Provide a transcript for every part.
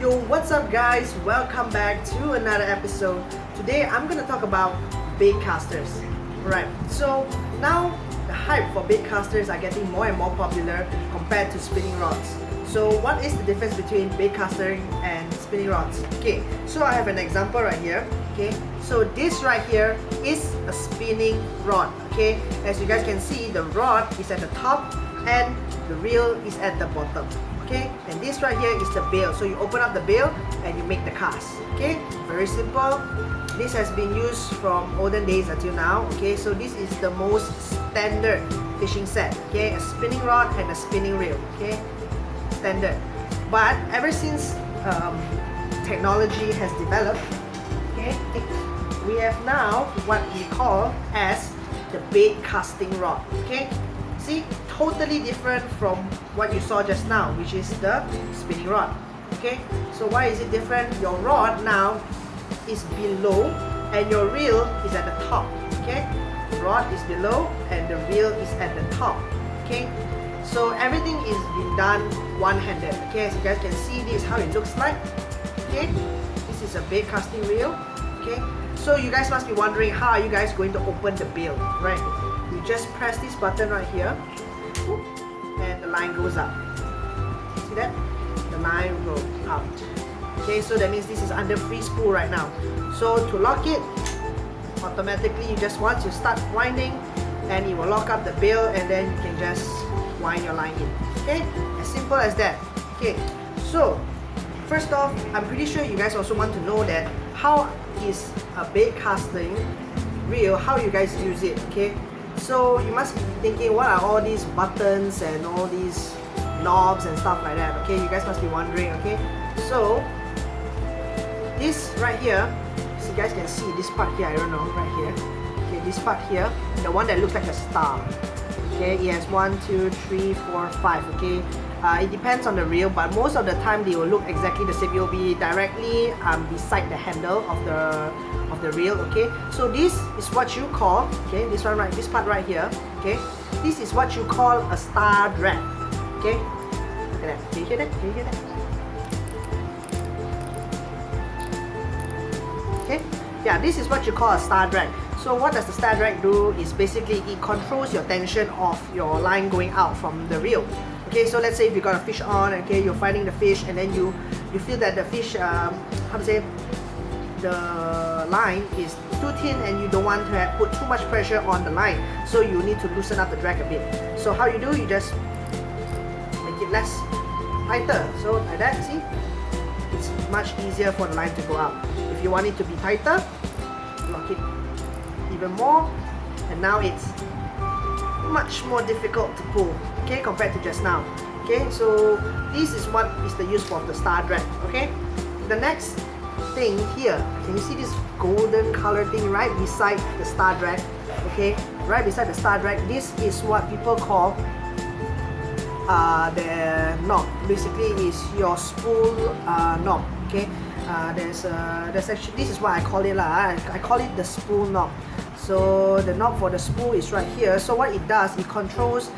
Yo, what's up guys? Welcome back to another episode. Today I'm gonna talk about baitcasters. Right, so now the hype for baitcasters are getting more and more popular compared to spinning rods. So what is the difference between baitcasting and spinning rods? Okay, so I have an example right here. Okay, so this right here is a spinning rod. Okay, as you guys can see, the rod is at the top and the reel is at the bottom. Okay, and this right here is the bail. So you open up the bail and you make the cast. Okay, very simple. This has been used from olden days until now. Okay, so this is the most standard fishing set. Okay, a spinning rod and a spinning reel. Okay, standard. But ever since technology has developed, okay, we have now what we call as the bait casting rod. Okay, see, totally different from what you saw just now, which is the spinning rod. Okay, so why is it different? Your rod now is below and your reel is at the top. Okay, rod is below and the reel is at the top. Okay, so everything is being done one-handed. Okay, as you guys can see, this is how it looks like. Okay, this is a bait casting reel. Okay, so you guys must be wondering, how are you guys going to open the bail, right? You just press this button right here and the line goes up. See that? The line will go out. Okay, so that means this is under free spool right now. So to lock it, automatically you just once you start winding and it will lock up the bail and then you can just wind your line in. Okay, as simple as that. Okay, so first off, I'm pretty sure you guys also want to know that how is a bait casting reel, how you guys use it. Okay, so you must be thinking, what are all these buttons and all these knobs and stuff like that? Okay, you guys must be wondering. Okay, so this right here, so you guys can see this part here, I don't know, right here. Okay, this part here, the one that looks like a star. Okay, it has 1, 2, 3, 4, 5. Okay, it depends on the reel, but most of the time they will look exactly the same. It will be directly beside the handle of the reel. Okay, so this is what you call, okay, this one right, this part right here. Okay, this is what you call a star drag. Okay, look at that. Can you hear that? Can you hear that? Okay, yeah, this is what you call a star drag. So what does the star drag do is basically it controls your tension of your line going out from the reel. Okay, so let's say if you got a fish on, okay, you're finding the fish and then you feel that the fish, how to say, the line is too thin and you don't want to put too much pressure on the line, so you need to loosen up the drag a bit. So how you do, you just make it less tighter. So like that, see, it's much easier for the line to go out. If you want it to be tighter, lock it even more, and now it's much more difficult to pull, okay, compared to just now. Okay, so this is what is the use for the star drag. Okay, the next thing here, can you see this golden color thing right beside the star drag? Okay, right beside the star drag, this is what people call the knob. Basically is your spool knob. Okay, there's actually, this is what I call it lah. I call it the spool knob. So the knob for the spool is right here. So what it does, it controls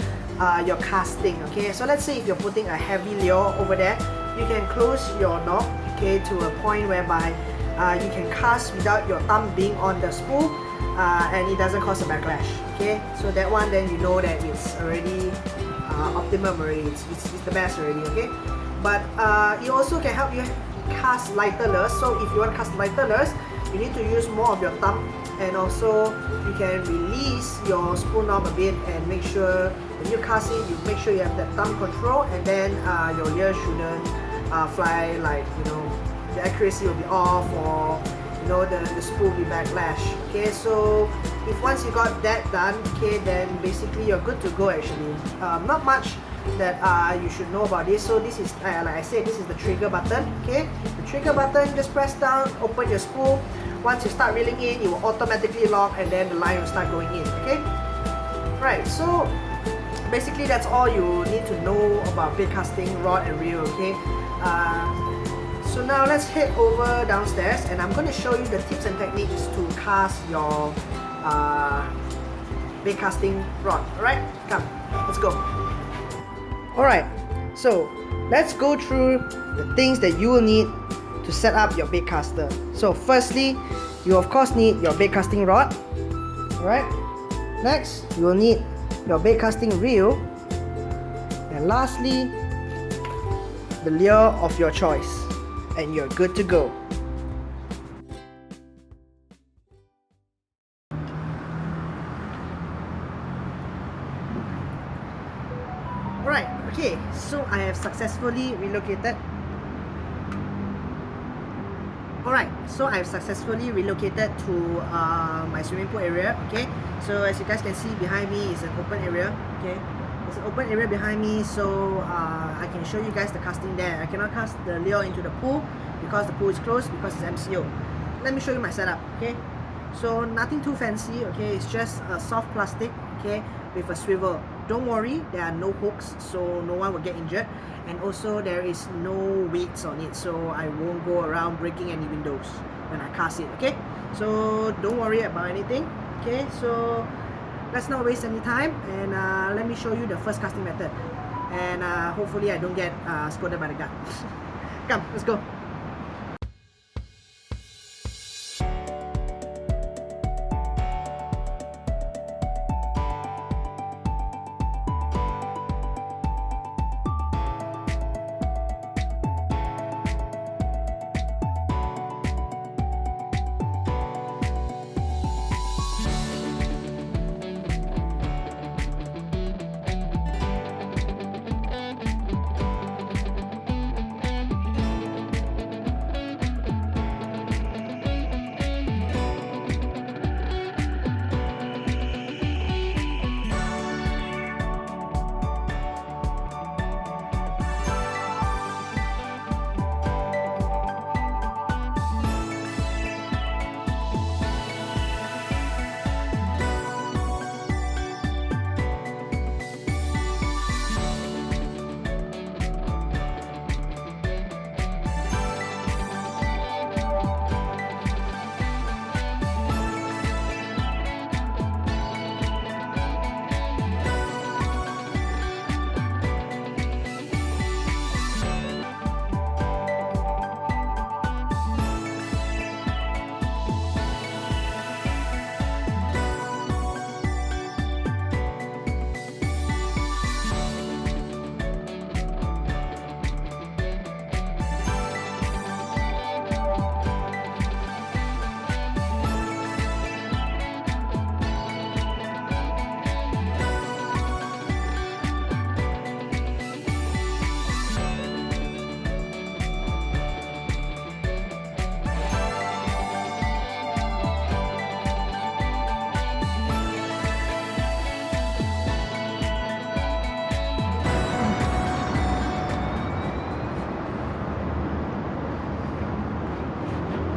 your casting. Okay, so let's say if you're putting a heavy lure over there, you can close your knob, okay, to a point whereby you can cast without your thumb being on the spool, and it doesn't cause a backlash. Okay, so that one, then you know that it's already optimum already. It's the best already. Okay, but it also can help you cast lighter lures. So if you want to cast lighter lures, you need to use more of your thumb, and also you can release your spool knob a bit and make sure when you cast it, you make sure you have that thumb control, and then your lure shouldn't fly, like, you know, the accuracy will be off, or you know, the spool will be backlash. Okay, so if once you got that done, okay, then basically you're good to go actually. Not much that you should know about this. So this is like I said, this is the trigger button. Okay, the trigger button, just press down, open your spool. Once you start reeling in, it will automatically lock and then the line will start going in. Okay, right, so basically that's all you need to know about bait casting rod and reel. Okay, so now let's head over downstairs and I'm going to show you the tips and techniques to cast your bait casting rod. Alright, come, let's go. Alright, So let's go through the things that you will need to set up your baitcaster. So firstly, you of course need your baitcasting rod. Alright. Next, you will need your baitcasting reel. And lastly, the lure of your choice. And you're good to go. Alright, okay, so I have successfully relocated. Alright, so I've successfully relocated to my swimming pool area. Okay, so as you guys can see behind me is an open area. Okay, there's an open area behind me, so I can show you guys the casting there. I cannot cast the lure into the pool because the pool is closed because it's MCO. Let me show you my setup. Okay, so nothing too fancy. Okay, it's just a soft plastic, okay, with a swivel. Don't worry, there are no hooks, so no one will get injured, and also there is no weights on it, so I won't go around breaking any windows when I cast it. Okay, so don't worry about anything. Okay, so let's not waste any time, and let me show you the first casting method, and hopefully I don't get scolded by the guard. Come, let's go.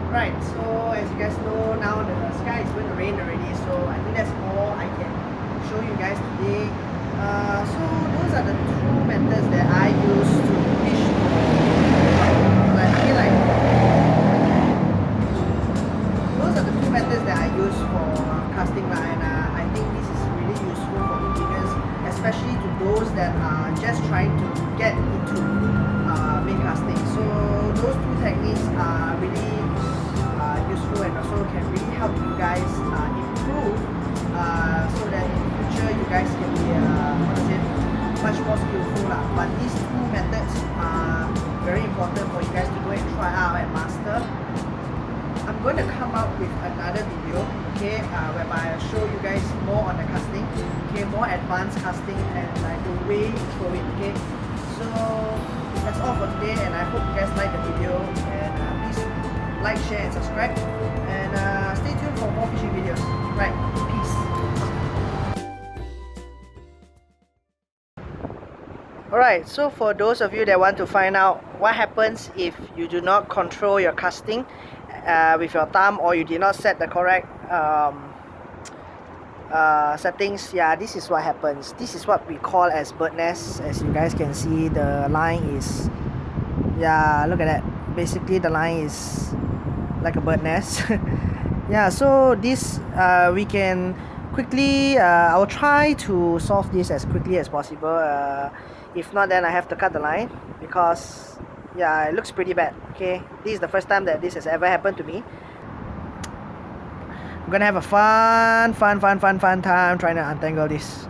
Right, so as you guys know, now the sky is going to rain already, so I think that's all I can show you guys today. So those are the two methods that I use to fish for. Like, I feel like those are the two methods that I use for casting, and I think this is really useful for beginners, especially to those that are just trying to get into bait casting. So those two techniques are really useful and also can really help you guys improve so that in the future you guys can be much more skillful. But these two methods are very important for you guys to go and try out and master. I'm going to come up with another video, okay, whereby I'll show you guys more on the casting, okay, more advanced casting and like the way to throw it, okay. So that's all for today, and I hope you guys like the video, and please like, share and subscribe, and stay tuned for more fishing videos. Right, peace. Alright, so for those of you that want to find out what happens if you do not control your casting with your thumb, or you did not set the correct settings, yeah, this is what happens. This is what we call as bird nest. As you guys can see, the line is, yeah, look at that. Basically the line is like a bird nest. Yeah, so this we can quickly I'll try to solve this as quickly as possible. If not, then I have to cut the line, because yeah, it looks pretty bad. Okay, this is the first time that this has ever happened to me. I'm gonna have a fun time trying to untangle this.